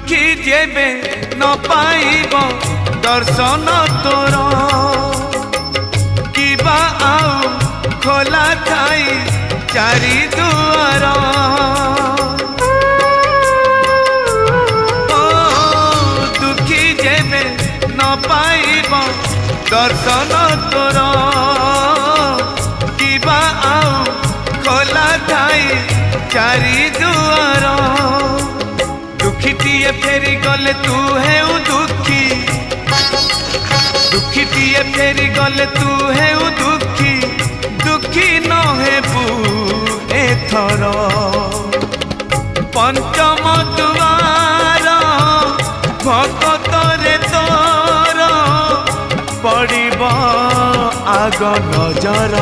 दुखी जेबे न पाइब दर्शन तोर किबा आउ खोला थाई चारि दुआर ओ दुखी जेबे न पाइब दर्शन तोर किबा आउ खोला थाई चारि दुआर दुखीटीए फेरी गले तू है दुखी दुखीटीए फेरी गले तू है दुखी दुखी न हेबू एथर पंचम दुआर भगतरे तोर पड़िब आग नजर।